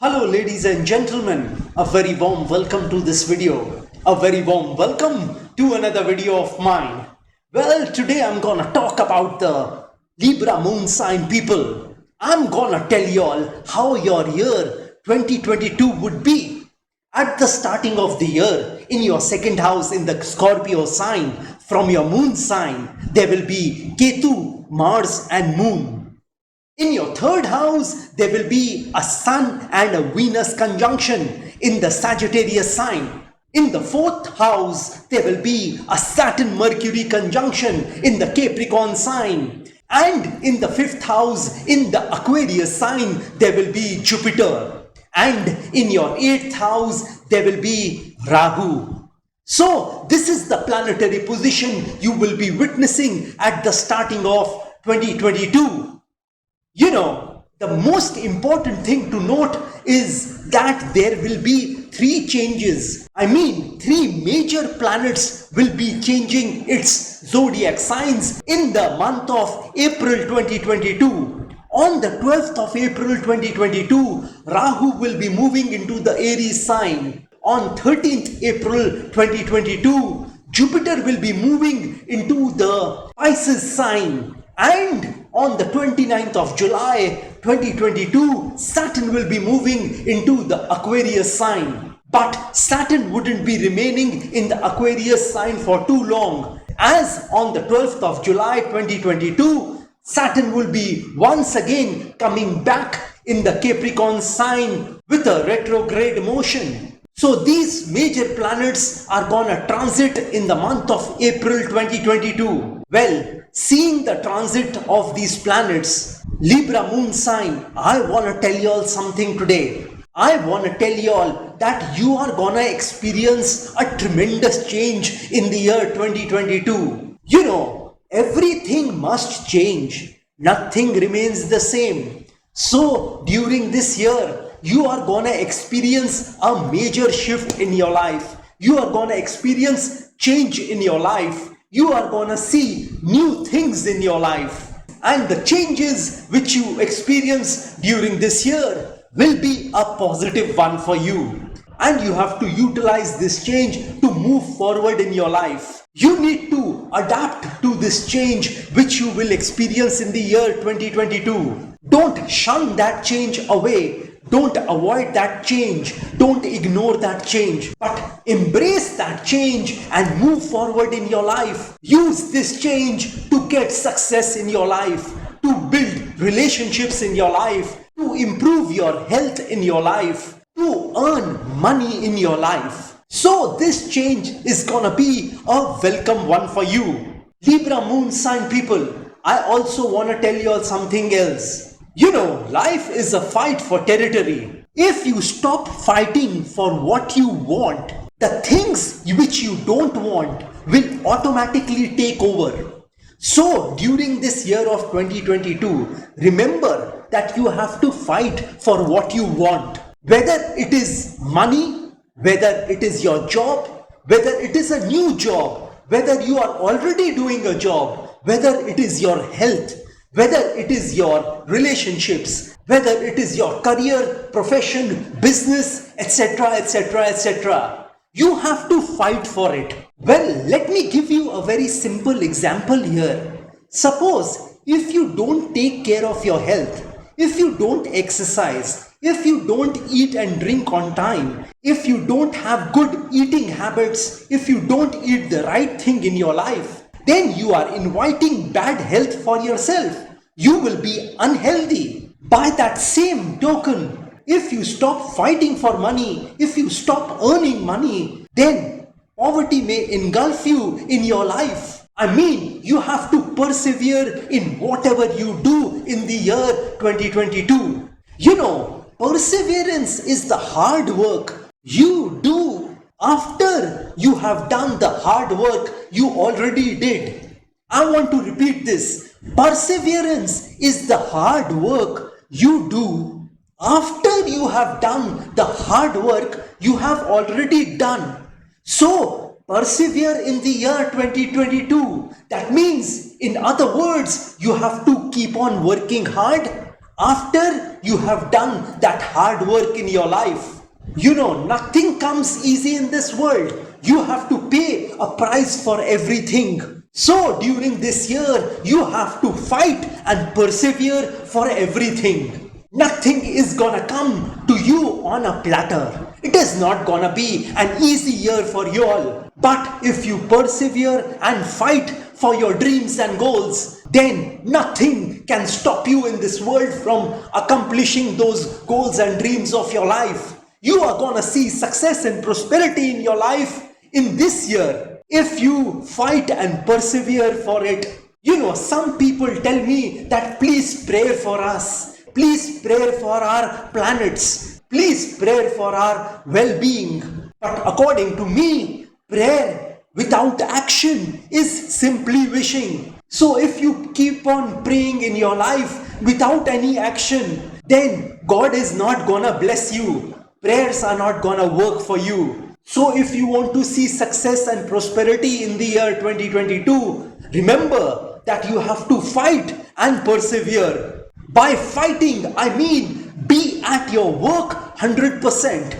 Hello ladies and gentlemen, a very warm welcome to this video. A very warm welcome to another video of mine. Well, today I'm gonna talk about the Libra moon sign people. I'm gonna tell you all how your year 2022 would be. At the starting of the year, in your second house in the Scorpio sign, from your moon sign, there will be Ketu, Mars and Moon. In your third house, there will be a Sun and a Venus conjunction in the Sagittarius sign. In the fourth house, there will be a Saturn-Mercury conjunction in the Capricorn sign. And in the fifth house, in the Aquarius sign, there will be Jupiter. And in your eighth house, there will be Rahu. So, this is the planetary position you will be witnessing at the starting of 2022. The most important thing to note is that there will be three changes. Three major planets will be changing its zodiac signs in the month of April 2022. On the 12th of April 2022, Rahu will be moving into the Aries sign. On 13th April 2022, Jupiter will be moving into the Pisces sign. And on the 29th of July 2022, Saturn will be moving into the Aquarius sign. But Saturn wouldn't be remaining in the Aquarius sign for too long, as on the 12th of July 2022, Saturn will be once again coming back in the Capricorn sign with a retrograde motion. So these major planets are gonna transit in the month of April 2022. Well, seeing the transit of these planets, Libra moon sign, I wanna tell you all something today. I wanna tell you all that you are gonna experience a tremendous change in the year 2022. Everything must change. Nothing remains the same. So during this year, you are gonna experience a major shift in your life. You are gonna experience change in your life. You are gonna see new things in your life. And the changes which you experience during this year will be a positive one for you. And you have to utilize this change to move forward in your life. You need to adapt to this change which you will experience in the year 2022. Don't shun that change away. Don't avoid that change. Don't ignore that change. But embrace that change and move forward in your life. Use this change to get success in your life, to build relationships in your life, to improve your health in your life, to earn money in your life. So this change is gonna be a welcome one for you. Libra moon sign people, I also wanna tell you all something else. Life is a fight for territory. If you stop fighting for what you want, the things which you don't want will automatically take over. So during this year of 2022, remember that you have to fight for what you want. Whether it is money, whether it is your job, whether it is a new job, whether you are already doing a job, whether it is your health, whether it is your relationships, whether it is your career, profession, business, etc., etc., etc. You have to fight for it. Well, let me give you a very simple example here. Suppose if you don't take care of your health, if you don't exercise, if you don't eat and drink on time, if you don't have good eating habits, if you don't eat the right thing in your life, then you are inviting bad health for yourself. You will be unhealthy. By that same token, if you stop fighting for money, if you stop earning money, then poverty may engulf you in your life. You have to persevere in whatever you do in the year 2022. Perseverance is the hard work you do after you have done the hard work you already did. I want to repeat this. Perseverance is the hard work you do after you have done the hard work you have already done. So, persevere in the year 2022. That means, in other words, you have to keep on working hard after you have done that hard work in your life. You know, nothing comes easy in this world. You have to pay a price for everything. So during this year, you have to fight and persevere for everything. Nothing is gonna come to you on a platter. It is not gonna be an easy year for you all. But if you persevere and fight for your dreams and goals, then nothing can stop you in this world from accomplishing those goals and dreams of your life. You are gonna see success and prosperity in your life in this year if you fight and persevere for it. You know, some people tell me that please pray for us. Please pray for our planets. Please pray for our well-being. But according to me, prayer without action is simply wishing. So if you keep on praying in your life without any action, then God is not gonna bless you. Prayers are not gonna work for you. So if you want to see success and prosperity in the year 2022, remember that you have to fight and persevere. By fighting, I mean be at your work 100%.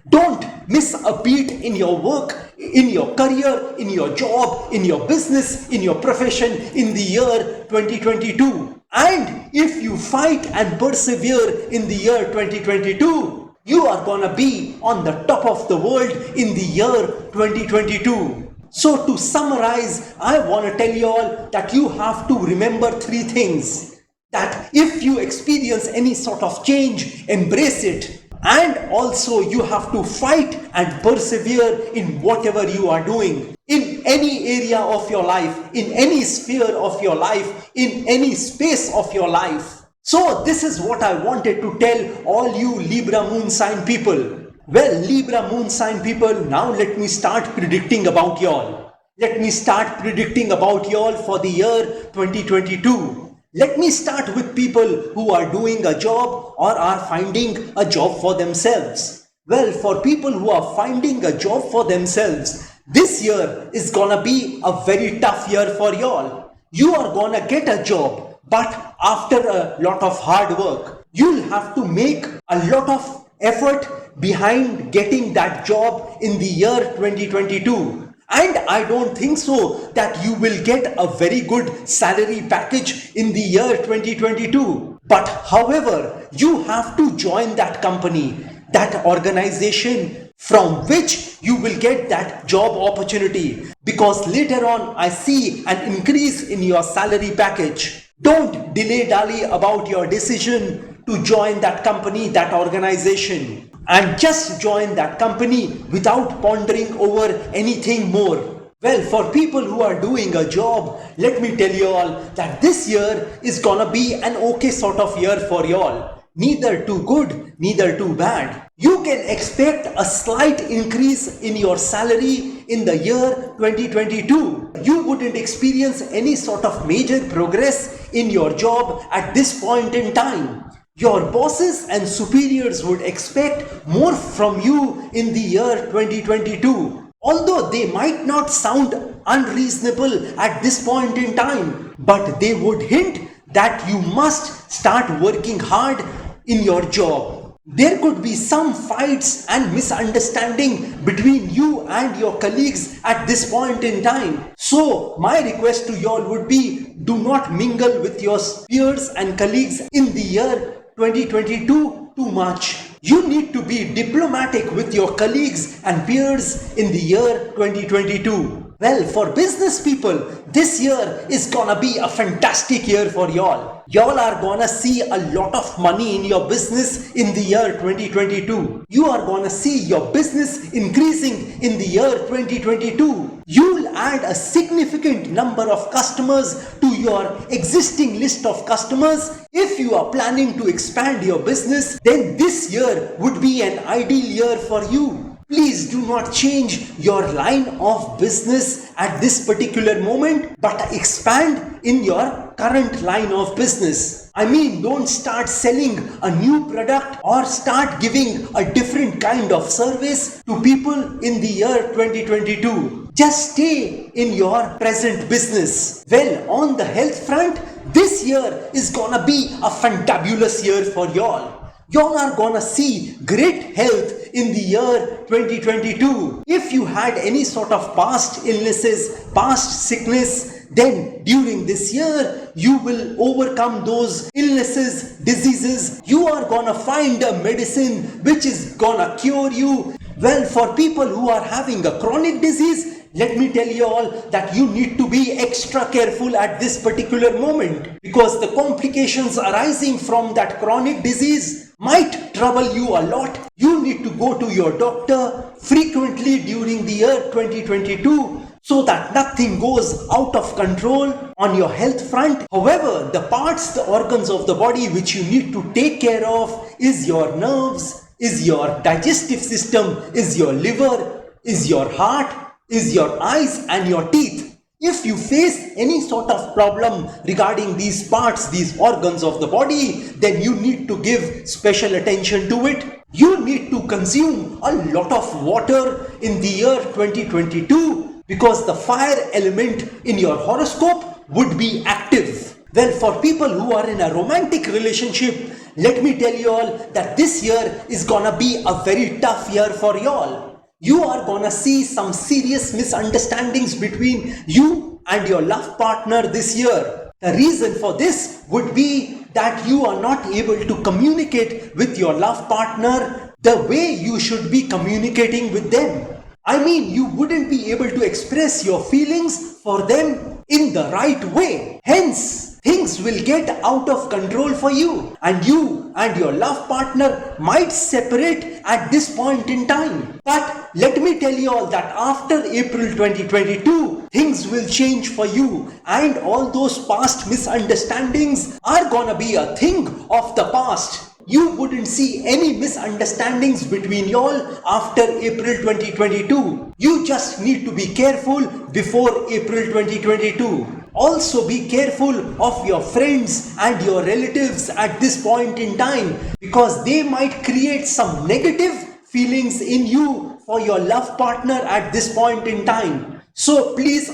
Don't miss a beat in your work, in your career, in your job, in your business, in your profession in the year 2022. And if you fight and persevere in the year 2022, you are gonna be on the top of the world in the year 2022. So to summarize, I want to tell you all that you have to remember three things. That if you experience any sort of change, embrace it. And also you have to fight and persevere in whatever you are doing. In any area of your life, in any sphere of your life, in any space of your life. So this is what I wanted to tell all you Libra moon sign people. Well, Libra moon sign people, now let me start predicting about y'all. Let me start predicting about y'all for the year 2022. Let me start with people who are doing a job or are finding a job for themselves. Well, for people who are finding a job for themselves, this year is gonna be a very tough year for y'all. You are gonna get a job, but after a lot of hard work, you'll have to make a lot of effort behind getting that job in the year 2022. And I don't think so that you will get a very good salary package in the year 2022. But however, you have to join that company, that organization from which you will get that job opportunity. Because later on, I see an increase in your salary package. Don't dilly-dally about your decision to join that company, that organization. And just join that company without pondering over anything more. Well, for people who are doing a job, let me tell you all that this year is gonna be an okay sort of year for y'all. Neither too good, neither too bad. You can expect a slight increase in your salary in the year 2022. You wouldn't experience any sort of major progress in your job at this point in time. Your bosses and superiors would expect more from you in the year 2022. Although they might not sound unreasonable at this point in time, but they would hint that you must start working hard in your job. There could be some fights and misunderstanding between you and your colleagues at this point in time. So my request to y'all would be, do not mingle with your peers and colleagues in the year 2022 too much. You need to be diplomatic with your colleagues and peers in the year 2022. Well, for business people, this year is gonna be a fantastic year for y'all. Y'all are gonna see a lot of money in your business in the year 2022. You are gonna see your business increasing in the year 2022. You'll add a significant number of customers to your existing list of customers. If you are planning to expand your business, then this year would be an ideal year for you. Please do not change your line of business at this particular moment, but expand in your current line of business. I mean, don't start selling a new product or start giving a different kind of service to people in the year 2022. Just stay in your present business. Well, on the health front, This year is gonna be a fantabulous year for y'all. Y'all are gonna see great health in the year 2022. If you had any sort of past illnesses, past sickness, then during this year you will overcome those illnesses, diseases. You are gonna find a medicine which is gonna cure you. Well, for people who are having a chronic disease, let me tell you all that you need to be extra careful at this particular moment, because the complications arising from that chronic disease might trouble you a lot. You need to go to your doctor frequently during the year 2022 so that nothing goes out of control on your health front. However, the parts, the organs of the body which you need to take care of is your nerves, is your digestive system, is your liver, is your heart, is your eyes and your teeth. If you face any sort of problem regarding these parts, these organs of the body, then you need to give special attention to it. You need to consume a lot of water in the year 2022 because the fire element in your horoscope would be active. Well, for people who are in a romantic relationship, let me tell you all that this year is gonna be a very tough year for y'all. You are gonna see some serious misunderstandings between you and your love partner this year. The reason for this would be that you are not able to communicate with your love partner the way you should be communicating with them. I mean, you wouldn't be able to express your feelings for them in the right way. Hence, things will get out of control for you and your love partner might separate at this point in time. But let me tell you all that after April 2022, things will change for you and all those past misunderstandings are gonna be a thing of the past. You wouldn't see any misunderstandings between y'all after April 2022. You just need to be careful before April 2022. Also be careful of your friends and your relatives at this point in time because they might create some negative feelings in you for your love partner at this point in time. So please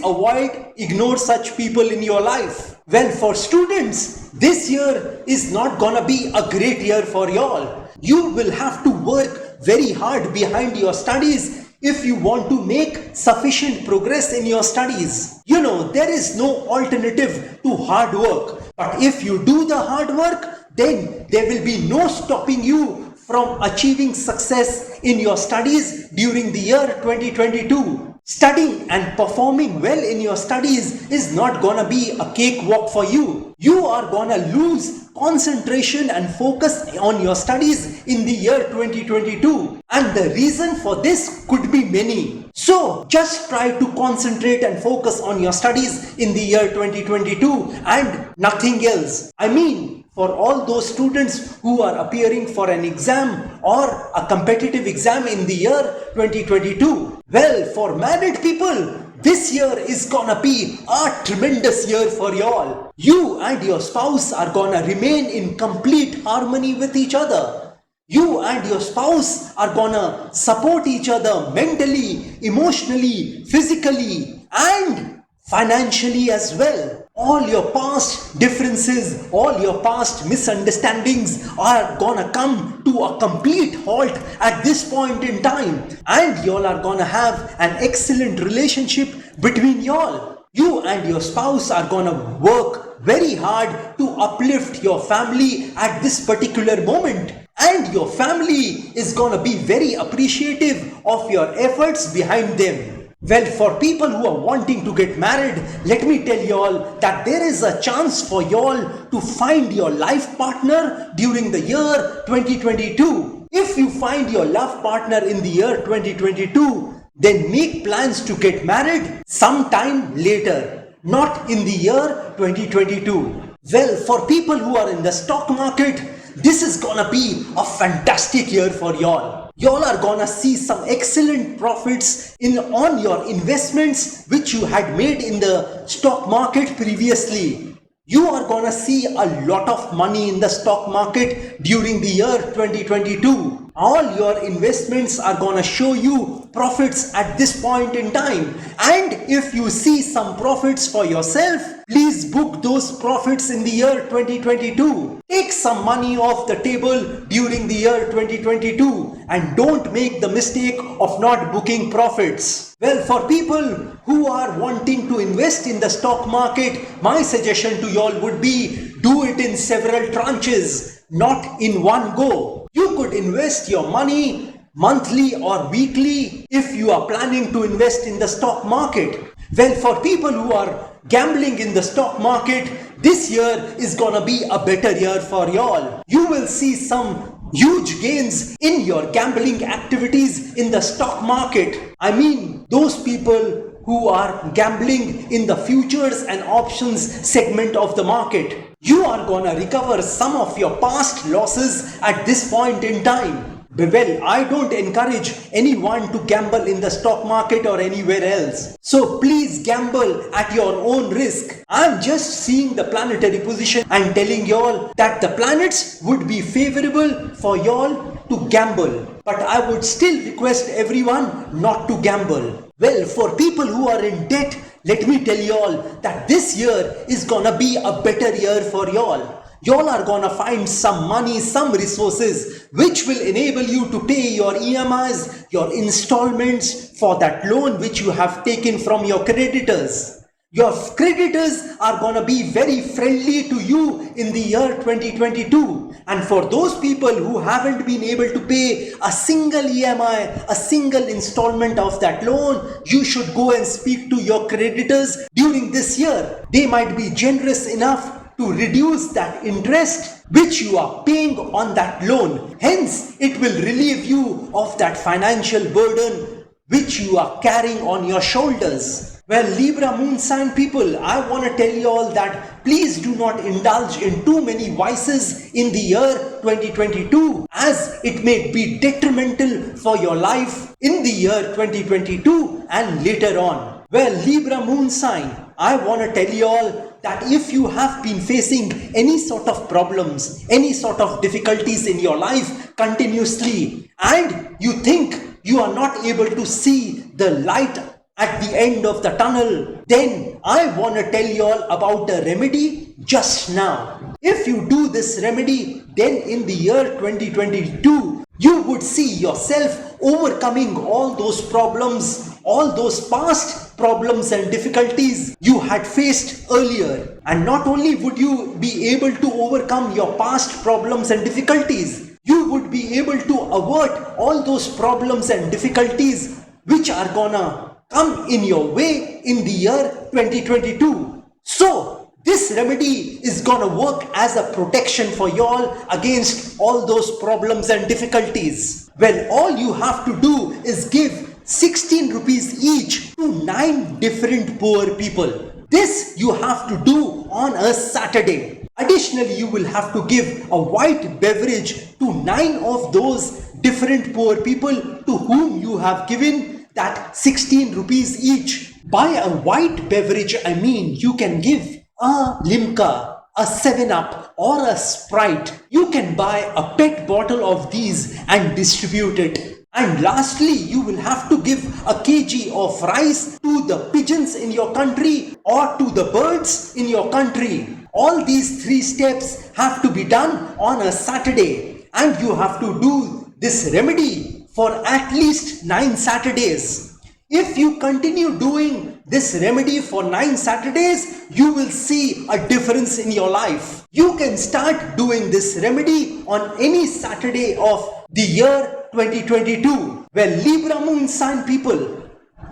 ignore such people in your life. Well, for students, this year is not gonna be a great year for y'all. You will have to work very hard behind your studies if you want to make sufficient progress in your studies. You know, there is no alternative to hard work. But if you do the hard work, then there will be no stopping you from achieving success in your studies during the year 2022. Studying and performing well in your studies is not gonna be a cakewalk for you. You are gonna lose concentration and focus on your studies in the year 2022. And the reason for this could be many. So just try to concentrate and focus on your studies in the year 2022 and nothing else. I mean, for all those students who are appearing for an exam or a competitive exam in the year 2022. Well, for married people, this year is gonna be a tremendous year for y'all. You and your spouse are gonna remain in complete harmony with each other. You and your spouse are gonna support each other mentally, emotionally, physically, and financially as well. All your past differences, all your past misunderstandings are gonna come to a complete halt at this point in time. And y'all are gonna have an excellent relationship between y'all. You and your spouse are gonna work very hard to uplift your family at this particular moment. And your family is gonna be very appreciative of your efforts behind them. Well, for people who are wanting to get married, let me tell you all that there is a chance for y'all to find your life partner during the year 2022. If you find your love partner in the year 2022, then make plans to get married sometime later, not in the year 2022. Well, for people who are in the stock market, this is gonna be a fantastic year for y'all. Y'all are gonna see some excellent profits on your investments which you had made in the stock market previously. You are gonna see a lot of money in the stock market during the year 2022. All your investments are gonna show you profits at this point in time. And if you see some profits for yourself, Please book those profits in the year 2022. Take some money off the table during the year 2022 and don't make the mistake of not booking profits. Well, for people who are wanting to invest in the stock market, my suggestion to y'all would be do it in several tranches, not in one go. You could invest your money monthly or weekly if you are planning to invest in the stock market. Well, for people who are gambling in the stock market, this year is gonna be a better year for y'all. You will see some huge gains in your gambling activities in the stock market. I mean, those people who are gambling in the futures and options segment of the market. You are gonna recover some of your past losses at this point in time. Well, I don't encourage anyone to gamble in the stock market or anywhere else. So please gamble at your own risk. I'm just seeing the planetary position and telling y'all that the planets would be favorable for y'all to gamble. But I would still request everyone not to gamble. Well, for people who are in debt, let me tell y'all that this year is gonna be a better year for y'all. Y'all are gonna find some money, some resources which will enable you to pay your EMIs, your installments for that loan which you have taken from your creditors. Your creditors are gonna be very friendly to you in the year 2022. And for those people who haven't been able to pay a single EMI, a single installment of that loan, you should go and speak to your creditors during this year. They might be generous enough to reduce that interest which you are paying on that loan. Hence, it will relieve you of that financial burden which you are carrying on your shoulders. Well, Libra moon sign people, I want to tell you all that please do not indulge in too many vices in the year 2022 as it may be detrimental for your life in the year 2022 and later on. Well, Libra moon sign, I want to tell you all that if you have been facing any sort of problems, any sort of difficulties in your life continuously, and you think you are not able to see the light at the end of the tunnel, then I want to tell you all about a remedy just now. If you do this remedy, then in the year 2022, you would see yourself overcoming all those problems, all those past problems and difficulties you had faced earlier. And not only would you be able to overcome your past problems and difficulties, you would be able to avert all those problems and difficulties which are gonna come in your way in the year 2022. So, this remedy is gonna work as a protection for y'all against all those problems and difficulties. Well, all you have to do is give 16 rupees each to 9 different poor people. This you have to do on a Saturday. Additionally, you will have to give a white beverage to 9 of those different poor people to whom you have given that 16 rupees each. By a white beverage, I mean you can give a Limca, a 7-Up or a Sprite. You can buy a pet bottle of these and distribute it. And lastly, you will have to give a kg of rice to the pigeons in your country or to the birds in your country. All these 3 steps have to be done on a Saturday, and you have to do this remedy for at least 9 Saturdays. If you continue doing this remedy for 9 Saturdays, you will see a difference in your life. You can start doing this remedy on any Saturday of the year 2022. Well, Libra moon sign people,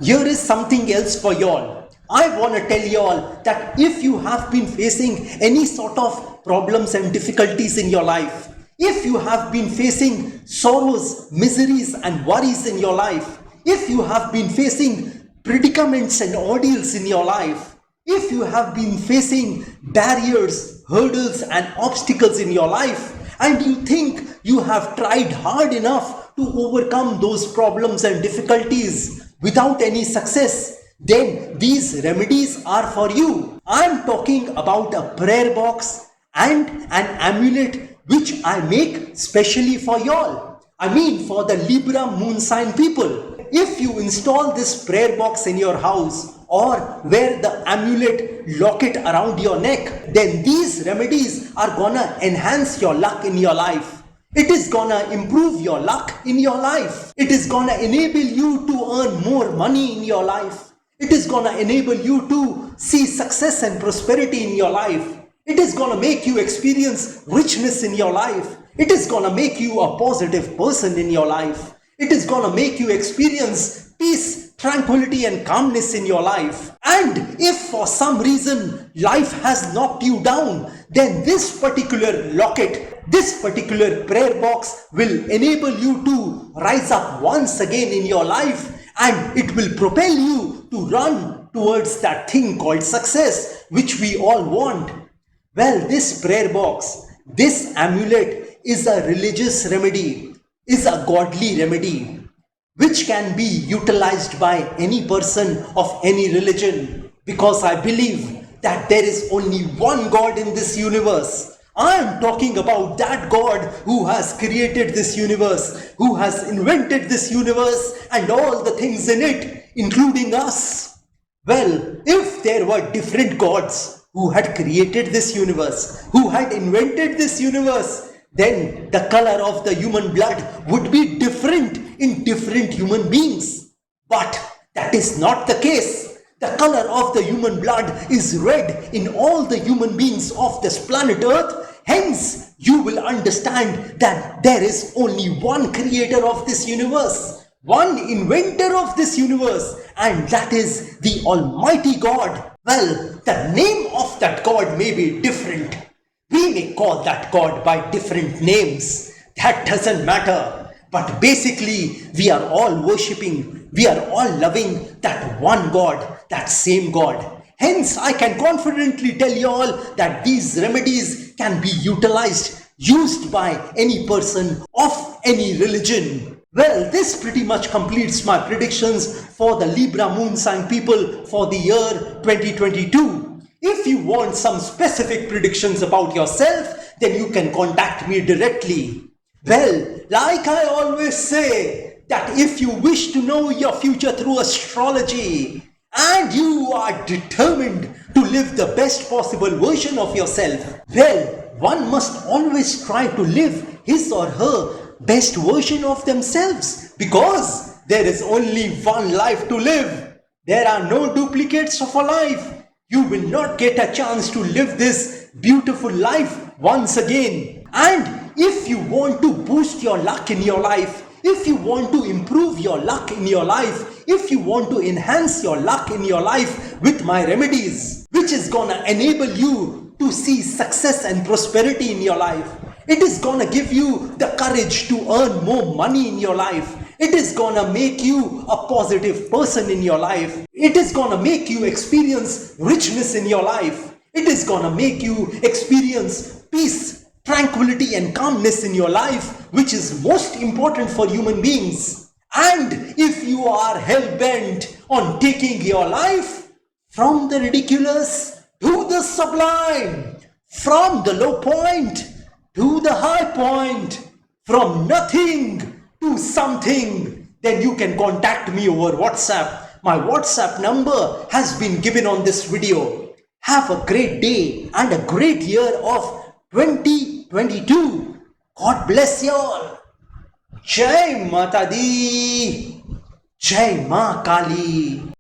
here is something else for y'all. I want to tell y'all that if you have been facing any sort of problems and difficulties in your life, if you have been facing sorrows, miseries and worries in your life, if you have been facing predicaments and ordeals in your life, if you have been facing barriers, hurdles and obstacles in your life, and you think you have tried hard enough to overcome those problems and difficulties without any success, then these remedies are for you. I am talking about a prayer box and an amulet which I make specially for y'all. I mean for the Libra moon sign people. If you install this prayer box in your house or wear the amulet locket around your neck, then these remedies are gonna enhance your luck in your life. It is gonna improve your luck in your life. It is gonna enable you to earn more money in your life. It is gonna enable you to see success and prosperity in your life. It is gonna make you experience richness in your life. It is gonna make you a positive person in your life. It is gonna make you experience peace, tranquility and calmness in your life. And if for some reason life has knocked you down, then this particular locket, this particular prayer box will enable you to rise up once again in your life, and it will propel you to run towards that thing called success, which we all want. Well, this prayer box, this amulet is a religious remedy, is a godly remedy, which can be utilized by any person of any religion, because I believe that there is only one God in this universe. I am talking about that God who has created this universe, who has invented this universe and all the things in it, including us. Well, if there were different gods who had created this universe, who had invented this universe, then the color of the human blood would be different in different human beings. But that is not the case. The color of the human blood is red in all the human beings of this planet Earth. Hence, you will understand that there is only one creator of this universe, one inventor of this universe, and that is the Almighty God. Well, the name of that God may be different. We may call that God by different names. That doesn't matter. But basically, we are all worshipping, we are all loving that one God, that same God. Hence, I can confidently tell you all that these remedies can be utilized, used by any person of any religion. Well, this pretty much completes my predictions for the Libra moon sign people for the year 2022. If you want some specific predictions about yourself, then you can contact me directly. Well, like I always say, that if you wish to know your future through astrology, and you are determined to live the best possible version of yourself, well, one must always try to live his or her best version of themselves, because there is only one life to live. There are no duplicates of a life. You will not get a chance to live this beautiful life once again. And if you want to boost your luck in your life, if you want to improve your luck in your life, if you want to enhance your luck in your life with my remedies, which is gonna enable you to see success and prosperity in your life, it is gonna give you the courage to earn more money in your life. It is gonna make you a positive person in your life. It is gonna make you experience richness in your life. It is gonna make you experience peace, tranquility and calmness in your life, which is most important for human beings. And if you are hell-bent on taking your life from the ridiculous to the sublime, from the low point to the high point, from nothing to something, then you can contact me over WhatsApp. My WhatsApp number has been given on this video. Have a great day and a great year of 2022. God bless you all. Jai Mata Di. Jai Ma Kali.